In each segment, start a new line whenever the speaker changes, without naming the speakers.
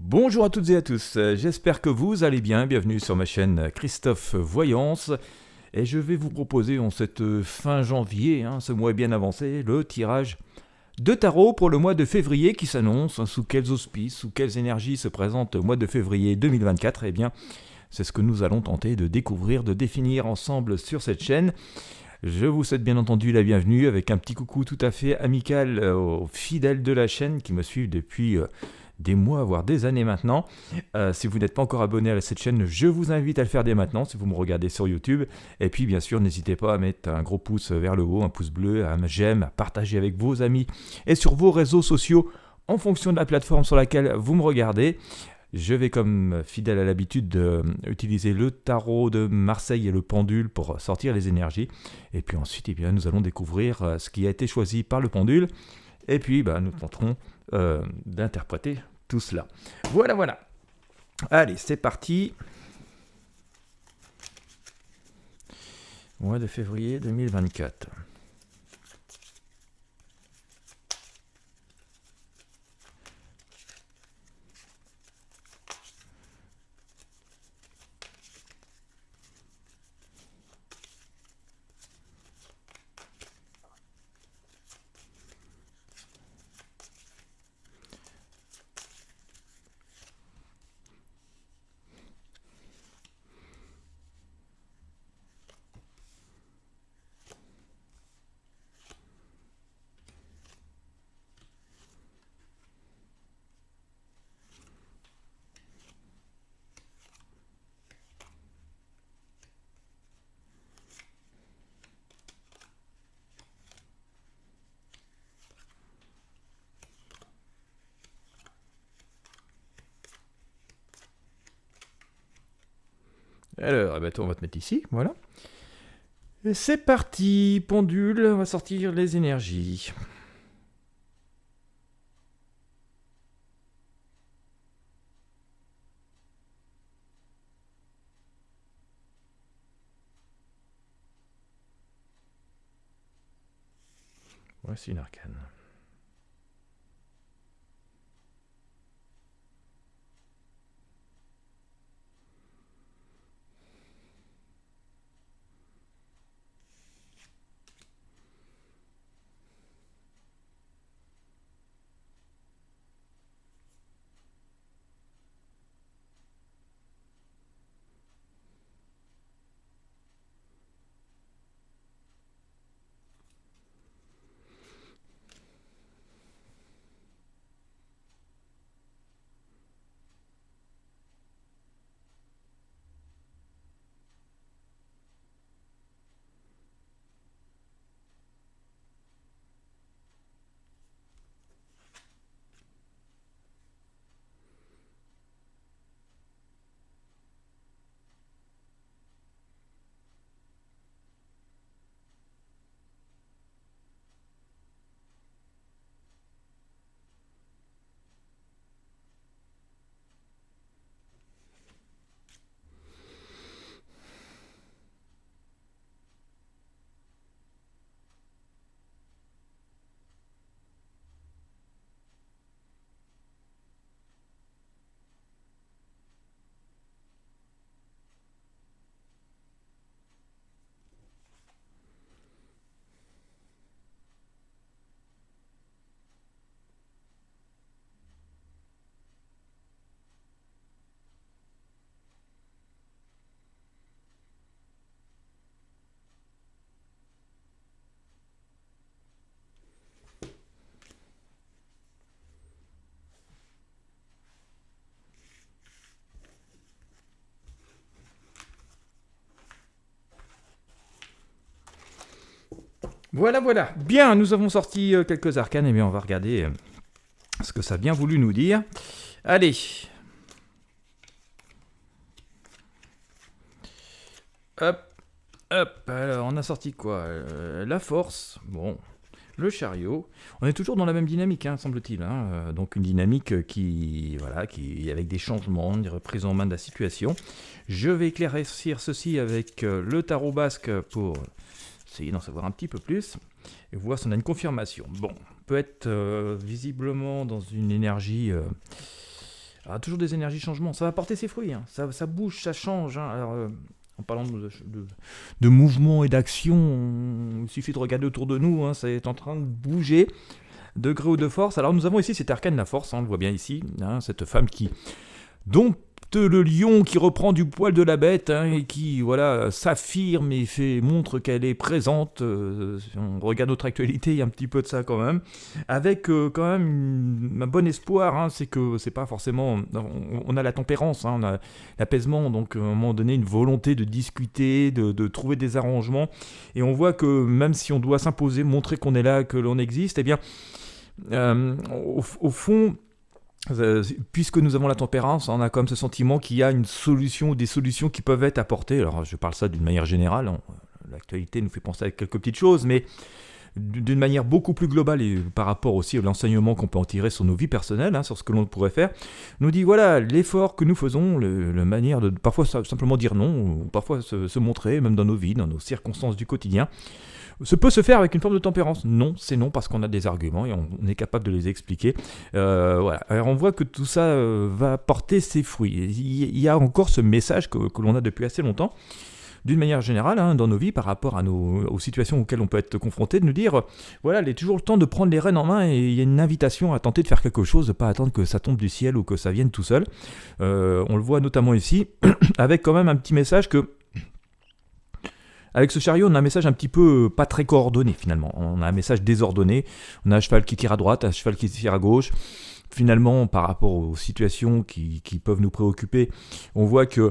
Bonjour à toutes et à tous, j'espère que vous allez bien, bienvenue sur ma chaîne Christophe Voyance. Et je vais vous proposer en cette fin janvier, ce mois est bien avancé, le tirage de tarot pour le mois de février qui s'annonce. Sous quels auspices, sous quelles énergies se présente le mois de février 2024. Eh bien, c'est ce que nous allons tenter de découvrir, de définir ensemble sur cette chaîne. Je vous souhaite bien entendu la bienvenue avec un petit coucou tout à fait amical aux fidèles de la chaîne qui me suivent depuis des mois, voire des années maintenant. Si vous n'êtes pas encore abonné à cette chaîne, je vous invite à le faire dès maintenant si vous me regardez sur YouTube. Et puis bien sûr, n'hésitez pas à mettre un gros pouce vers le haut, un pouce bleu, un j'aime, à partager avec vos amis et sur vos réseaux sociaux en fonction de la plateforme sur laquelle vous me regardez. Je vais, comme fidèle à l'habitude, utiliser le tarot de Marseille et le pendule pour sortir les énergies. Et puis ensuite, nous allons découvrir ce qui a été choisi par le pendule. Et puis, nous tenterons d'interpréter tout cela. Voilà. Allez, c'est parti. Mois de février 2024. Alors, on va te mettre ici, voilà. Et c'est parti, pendule, on va sortir les énergies. Voici une arcane. Voilà. Bien, nous avons sorti quelques arcanes, et bien on va regarder ce que ça a bien voulu nous dire. Allez. Hop. Alors on a sorti quoi la force, bon. Le chariot. On est toujours dans la même dynamique, semble-t-il. Donc une dynamique qui avec des changements, une reprise en main de la situation. Je vais éclaircir ceci avec le tarot basque pour essayer d'en savoir un petit peu plus et voir si on a une confirmation. Bon, on peut être visiblement dans une énergie Alors, toujours des énergies changement, ça va porter ses fruits, hein. Ça bouge, ça change, hein. Alors, en parlant de mouvement et d'action, il suffit de regarder autour de nous, hein, c'est en train de bouger, de gré ou de force. Alors nous avons ici cet arcane, la force, hein, on le voit bien ici, hein, cette femme qui dompte le lion, qui reprend du poil de la bête, hein, et qui voilà s'affirme et montre qu'elle est présente. Si on regarde notre actualité, il y a un petit peu de ça quand même, avec quand même un bon espoir, hein, c'est que c'est pas forcément, on a la tempérance, hein, on a l'apaisement, donc à un moment donné une volonté de discuter, de trouver des arrangements, et on voit que même si on doit s'imposer, montrer qu'on est là, que l'on existe, eh bien au fond, puisque nous avons la tempérance, on a quand même ce sentiment qu'il y a une solution ou des solutions qui peuvent être apportées. Alors je parle ça d'une manière générale, hein. L'actualité nous fait penser à quelques petites choses, mais d'une manière beaucoup plus globale, et par rapport aussi à l'enseignement qu'on peut en tirer sur nos vies personnelles, hein, sur ce que l'on pourrait faire, nous dit voilà, l'effort que nous faisons, la manière de parfois simplement dire non, ou parfois se montrer, même dans nos vies, dans nos circonstances du quotidien, peut se faire avec une forme de tempérance. Non, c'est non parce qu'on a des arguments et on est capable de les expliquer. Voilà. Alors on voit que tout ça va porter ses fruits. Il y a encore ce message que l'on a depuis assez longtemps, d'une manière générale, hein, dans nos vies, par rapport aux situations auxquelles on peut être confronté, de nous dire, voilà, il est toujours le temps de prendre les rênes en main, et il y a une invitation à tenter de faire quelque chose, de ne pas attendre que ça tombe du ciel ou que ça vienne tout seul. On le voit notamment ici, avec quand même un petit message que avec ce chariot, on a un message un petit peu pas très coordonné finalement. On a un message désordonné. On a un cheval qui tire à droite, un cheval qui tire à gauche. Finalement, par rapport aux situations qui peuvent nous préoccuper, on voit que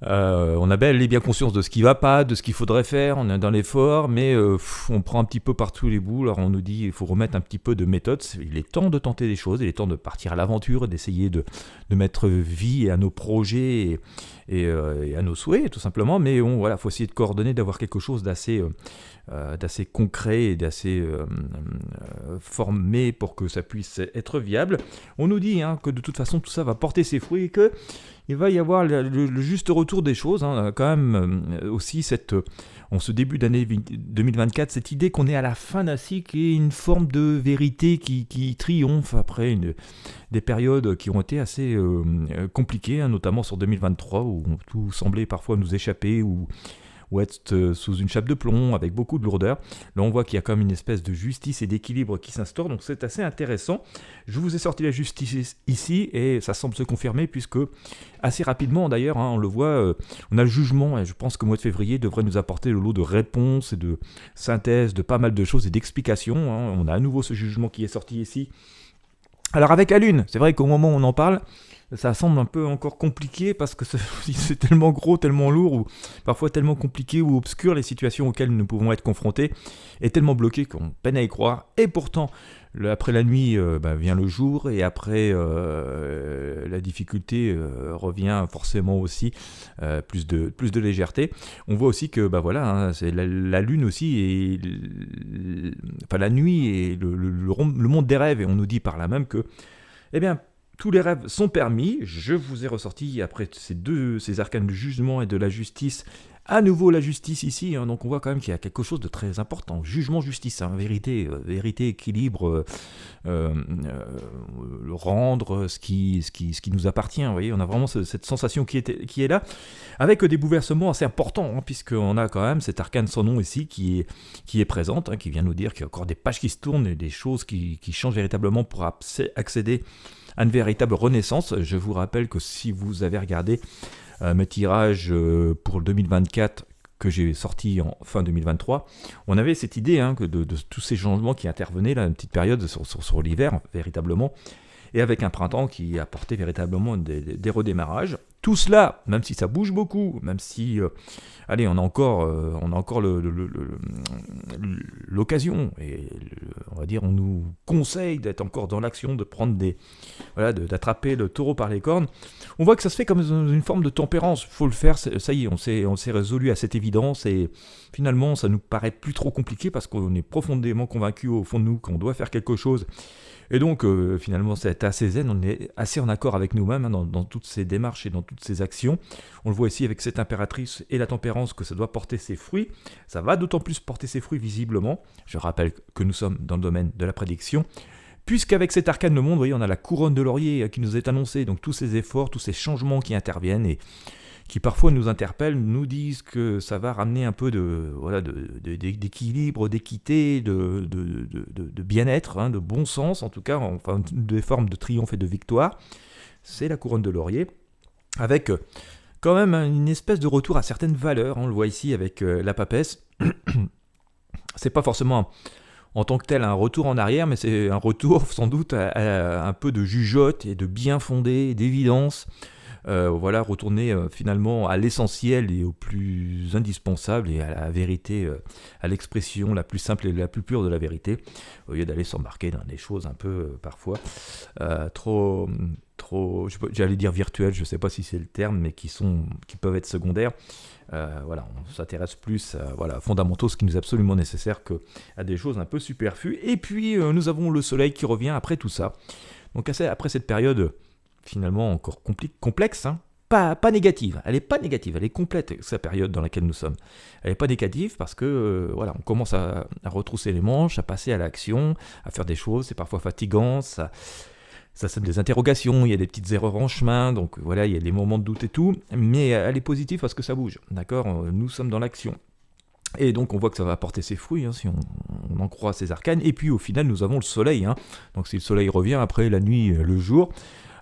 on a bel et bien conscience de ce qui ne va pas, de ce qu'il faudrait faire, on est dans l'effort, mais on prend un petit peu par tous les bouts. Alors on nous dit qu'il faut remettre un petit peu de méthode, il est temps de tenter des choses, il est temps de partir à l'aventure, d'essayer de mettre vie à nos projets et à nos souhaits tout simplement, mais voilà, faut essayer de coordonner, d'avoir quelque chose d'assez concret et d'assez formé pour que ça puisse être viable. On nous dit que de toute façon tout ça va porter ses fruits et que il va y avoir le juste retour des choses, hein. Quand même aussi en ce début d'année 2024, cette idée qu'on est à la fin d'un cycle et une forme de vérité qui triomphe après des périodes qui ont été assez compliquées, hein, notamment sur 2023 où tout semblait parfois nous échapper ou être sous une chape de plomb avec beaucoup de lourdeur. Là on voit qu'il y a quand même une espèce de justice et d'équilibre qui s'instaure, donc c'est assez intéressant. Je vous ai sorti la justice ici et ça semble se confirmer puisque assez rapidement d'ailleurs, hein, on le voit, on a le jugement, et je pense que le mois de février devrait nous apporter le lot de réponses et de synthèse de pas mal de choses et d'explications, hein. On a à nouveau ce jugement qui est sorti ici. Alors avec la Lune, c'est vrai qu'au moment où on en parle, ça semble un peu encore compliqué parce que c'est tellement gros, tellement lourd, ou parfois tellement compliqué ou obscur les situations auxquelles nous pouvons être confrontés, et tellement bloqué qu'on peine à y croire. Et pourtant, après la nuit vient le jour, et après la difficulté revient forcément aussi plus de légèreté. On voit aussi que c'est la lune aussi, et la nuit et le monde des rêves, et on nous dit par là même que tous les rêves sont permis. Je vous ai ressorti, après ces arcanes du jugement et de la justice, à nouveau la justice ici, hein. Donc on voit quand même qu'il y a quelque chose de très important. Jugement, justice, hein. Vérité, équilibre, rendre ce qui nous appartient. Vous voyez, on a vraiment cette sensation qui est là, avec des bouleversements assez importants, hein, puisqu'on a quand même cet arcane sans nom ici qui est présente, hein, qui vient nous dire qu'il y a encore des pages qui se tournent et des choses qui changent véritablement pour accéder à une véritable renaissance. Je vous rappelle que si vous avez regardé mes tirages pour 2024 que j'ai sorti en fin 2023, on avait cette idée que de tous ces changements qui intervenaient là, une petite période sur l'hiver véritablement, et avec un printemps qui apportait véritablement des redémarrages. Tout cela, même si ça bouge beaucoup, même si on a encore l'occasion, et on va dire on nous conseille d'être encore dans l'action, de prendre d'attraper le taureau par les cornes. On voit que ça se fait comme une forme de tempérance. Il faut le faire, ça y est, on s'est résolu à cette évidence, et finalement ça nous paraît plus trop compliqué parce qu'on est profondément convaincu au fond de nous qu'on doit faire quelque chose. Et donc, finalement, c'est assez zen, on est assez en accord avec nous-mêmes, hein, dans toutes ces démarches et dans toutes ces actions. On le voit ici avec cette impératrice et la tempérance, que ça doit porter ses fruits. Ça va d'autant plus porter ses fruits visiblement. Je rappelle que nous sommes dans le domaine de la prédiction, Puisqu'avec cet arcane de monde, vous voyez, on a la couronne de laurier qui nous est annoncée, donc tous ces efforts, tous ces changements qui interviennent et qui parfois nous interpellent, nous disent que ça va ramener un peu d'équilibre, d'équité, de bien-être, hein, de bon sens, en tout cas, enfin, des formes de triomphe et de victoire. C'est la couronne de laurier, avec quand même une espèce de retour à certaines valeurs. On le voit ici avec la papesse. C'est pas forcément en tant que tel un retour en arrière, mais c'est un retour sans doute à un peu de jugeote et de bien fondé, d'évidence. Voilà, retourner finalement à l'essentiel et au plus indispensable et à la vérité, à l'expression la plus simple et la plus pure de la vérité, au lieu d'aller s'embarquer dans des choses un peu parfois trop, j'allais dire virtuelles, je ne sais pas si c'est le terme, mais qui peuvent être secondaires. Voilà, on s'intéresse plus à fondamentaux, ce qui nous est absolument nécessaire, qu'à des choses un peu superflues. Et puis nous avons le soleil qui revient après tout ça. Donc après cette période finalement encore complexe, hein, pas négative, elle n'est pas négative, elle est complète, cette période dans laquelle nous sommes. Elle n'est pas négative parce que voilà, on commence à retrousser les manches, à passer à l'action, à faire des choses, c'est parfois fatigant, ça sème des interrogations, il y a des petites erreurs en chemin, donc voilà, il y a des moments de doute et tout, mais elle est positive parce que ça bouge, d'accord, nous sommes dans l'action. Et donc on voit que ça va apporter ses fruits, hein, si on en croit ces arcanes, et puis au final nous avons le soleil, hein. Donc si le soleil revient après la nuit, le jour,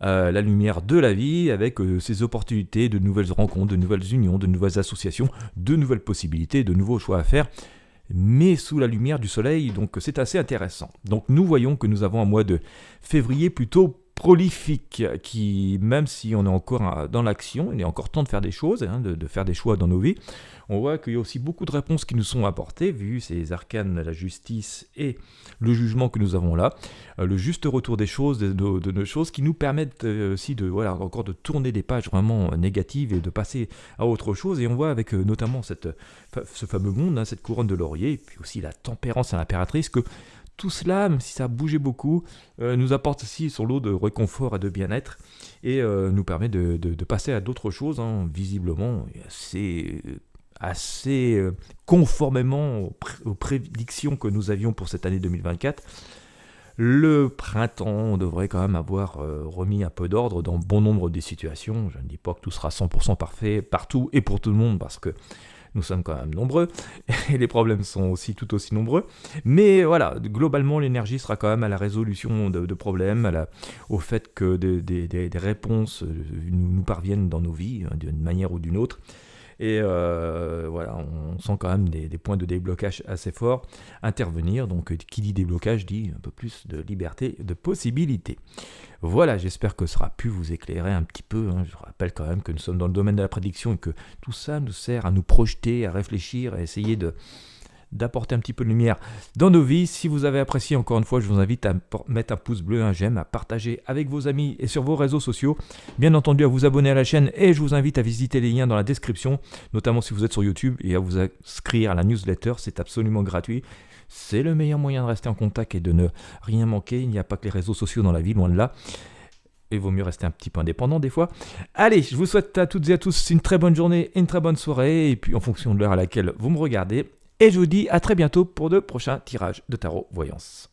la lumière de la vie avec ses opportunités de nouvelles rencontres, de nouvelles unions, de nouvelles associations, de nouvelles possibilités, de nouveaux choix à faire, mais sous la lumière du soleil, donc c'est assez intéressant. Donc nous voyons que nous avons un mois de février plutôt prolifique, qui, même si on est encore dans l'action, il est encore temps de faire des choses, hein, de faire des choix dans nos vies. On voit qu'il y a aussi beaucoup de réponses qui nous sont apportées, vu ces arcanes, la justice et le jugement que nous avons là, le juste retour des choses, de nos choses, qui nous permettent aussi encore de tourner des pages vraiment négatives et de passer à autre chose. Et on voit avec notamment ce fameux monde, hein, cette couronne de laurier, et puis aussi la tempérance à l'impératrice, que tout cela, même si ça a bougé beaucoup, nous apporte aussi son lot de réconfort et de bien-être et nous permet de passer à d'autres choses, hein, visiblement assez conformément aux prédictions que nous avions pour cette année 2024. Le printemps devrait quand même avoir remis un peu d'ordre dans bon nombre des situations. Je ne dis pas que tout sera 100% parfait partout et pour tout le monde, parce que nous sommes quand même nombreux, et les problèmes sont tout aussi nombreux. Mais voilà, globalement, l'énergie sera quand même à la résolution de problèmes, au fait que des réponses nous parviennent dans nos vies, hein, d'une manière ou d'une autre. Et voilà, on sent quand même des points de déblocage assez forts intervenir. Donc, qui dit déblocage dit un peu plus de liberté, de possibilités. Voilà, j'espère que ça aura pu vous éclairer un petit peu, hein. Je rappelle quand même que nous sommes dans le domaine de la prédiction et que tout ça nous sert à nous projeter, à réfléchir, à essayer d'apporter un petit peu de lumière dans nos vies. Si vous avez apprécié, encore une fois, je vous invite à mettre un pouce bleu, un j'aime, à partager avec vos amis et sur vos réseaux sociaux. Bien entendu, à vous abonner à la chaîne, et je vous invite à visiter les liens dans la description, notamment si vous êtes sur YouTube, et à vous inscrire à la newsletter. C'est absolument gratuit. C'est le meilleur moyen de rester en contact et de ne rien manquer. Il n'y a pas que les réseaux sociaux dans la vie, loin de là. Il vaut mieux rester un petit peu indépendant des fois. Allez, je vous souhaite à toutes et à tous une très bonne journée et une très bonne soirée, et puis en fonction de l'heure à laquelle vous me regardez. Et je vous dis à très bientôt pour de prochains tirages de tarot voyance.